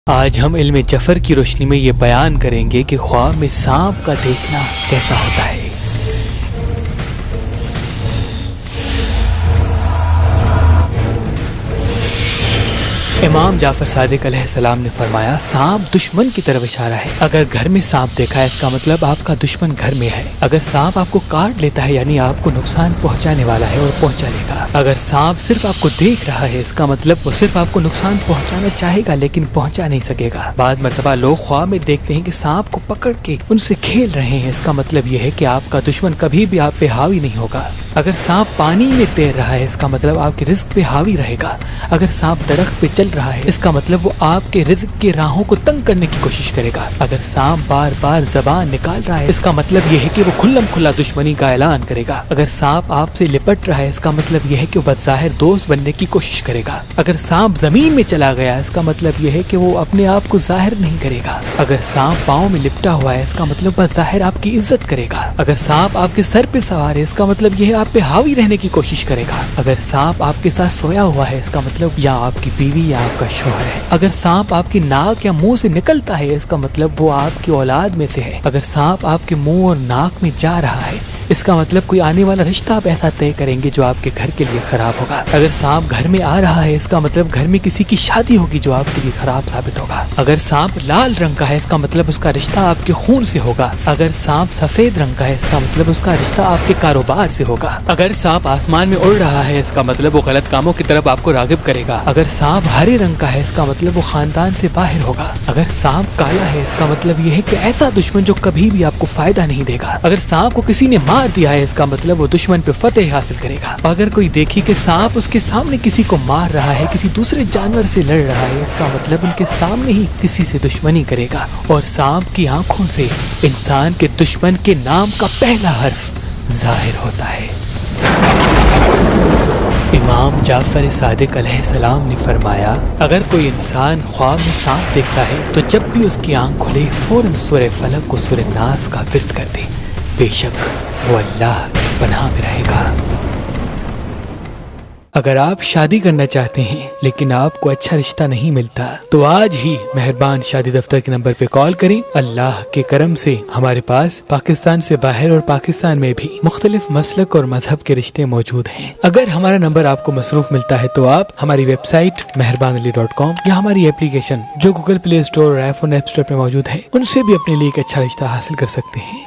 آج ہم علم جفر کی روشنی میں یہ بیان کریں گے کہ خواب میں سانپ کا دیکھنا کیسا ہوتا ہے۔ امام جعفر صادق علیہ السلام نے فرمایا، سانپ دشمن کی طرف اشارہ ہے۔ اگر گھر میں سانپ دیکھا ہے اس کا مطلب آپ کا دشمن گھر میں ہے۔ اگر سانپ آپ کو کاٹ لیتا ہے یعنی آپ کو نقصان پہنچانے والا ہے اور پہنچا لے گا۔ اگر سانپ صرف آپ کو دیکھ رہا ہے اس کا مطلب وہ صرف آپ کو نقصان پہنچانا چاہے گا لیکن پہنچا نہیں سکے گا۔ بعض مرتبہ لوگ خواب میں دیکھتے ہیں کہ سانپ کو پکڑ کے ان سے کھیل رہے ہیں، اس کا مطلب یہ ہے کہ آپ کا دشمن کبھی بھی آپ پہ حاوی نہیں ہوگا۔ اگر سانپ پانی میں تیر رہا ہے اس کا مطلب آپ کے رزق پہ حاوی رہے گا۔ اگر سانپ درخت پہ چل رہا ہے اس کا مطلب وہ آپ کے رزق کی راہوں کو تنگ کرنے کی کوشش کرے گا۔ اگر سانپ بار بار زبان نکال رہا ہے اس کا مطلب یہ ہے کہ وہ کھلم کھلا دشمنی کا اعلان کرے گا۔ اگر سانپ آپ سے لپٹ رہا ہے اس کا مطلب یہ ہے کہ وہ بظاہر دوست بننے کی کوشش کرے گا۔ اگر سانپ زمین میں چلا گیا اس کا مطلب یہ ہے کہ وہ اپنے آپ کو ظاہر نہیں کرے گا۔ اگر سانپ پاؤں میں لپٹا ہوا ہے اس کا مطلب بظاہر آپ کی عزت کرے گا۔ اگر سانپ آپ کے سر پہ سوار ہے اس کا مطلب یہ ہے آپ پہ حاوی رہنے کی کوشش کرے گا۔ اگر سانپ آپ کے ساتھ سویا ہوا ہے اس کا مطلب یا آپ کی بیوی یا آپ کا شوہر ہے۔ اگر سانپ آپ کی ناک یا منہ سے نکلتا ہے اس کا مطلب وہ آپ کی اولاد میں سے ہے۔ اگر سانپ آپ کے منہ اور ناک میں جا رہا ہے اس کا مطلب کوئی آنے والا رشتہ آپ ایسا طے کریں گے جو آپ کے گھر کے لیے خراب ہوگا۔ اگر سانپ گھر میں آ رہا ہے اس کا مطلب گھر میں کسی کی شادی ہوگی جو آپ کے لیے خراب ثابت ہوگا۔ اگر سانپ لال رنگ کا ہے اس کا مطلب اس کا رشتہ آپ کے خون سے ہوگا۔ اگر سانپ سفید رنگ کا ہے اس کا مطلب اس کا رشتہ آپ کے کاروبار سے ہوگا۔ اگر سانپ آسمان میں اڑ رہا ہے اس کا مطلب وہ غلط کاموں کی طرف آپ کو راغب کرے گا۔ اگر سانپ ہرے رنگ کا ہے اس کا مطلب وہ خاندان سے باہر ہوگا۔ اگر سانپ کالا ہے اس کا مطلب یہ ہے کہ ایسا دشمن جو کبھی بھی آپ کو فائدہ نہیں دے گا۔ اگر سانپ کو کسی نے مار دیا ہے اس کا مطلب وہ دشمن پہ فتح حاصل کرے گا۔ اگر کوئی دیکھی کہ سانپ اس کے سامنے کسی کو مار رہا ہے، کسی دوسرے جانور سے لڑ رہا ہے اس کا مطلب ان کے سامنے ہی کسی سے دشمنی کرے گا۔ اور سانپ کی آنکھوں سے انسان کے دشمن کے نام کا پہلا حرف ظاہر ہوتا ہے۔ امام جعفر صادق علیہ السلام نے فرمایا، اگر کوئی انسان خواب میں سانپ دیکھتا ہے تو جب بھی اس کی آنکھ کھلے فوراً سورہ فلق کو سورہ ناس کا ورد کر دے، بے شک وہ اللہ کی پناہ میں رہے گا۔ اگر آپ شادی کرنا چاہتے ہیں لیکن آپ کو اچھا رشتہ نہیں ملتا تو آج ہی مہربان شادی دفتر کے نمبر پہ کال کریں۔ اللہ کے کرم سے ہمارے پاس پاکستان سے باہر اور پاکستان میں بھی مختلف مسلک اور مذہب کے رشتے موجود ہیں۔ اگر ہمارا نمبر آپ کو مصروف ملتا ہے تو آپ ہماری ویب سائٹ mehrabanali.com یا ہماری اپلیکیشن جو گوگل پلے اسٹور اور آئی فون ایپ اسٹور پہ موجود ہے ان سے بھی اپنے لیے ایک اچھا رشتہ حاصل کر سکتے ہیں۔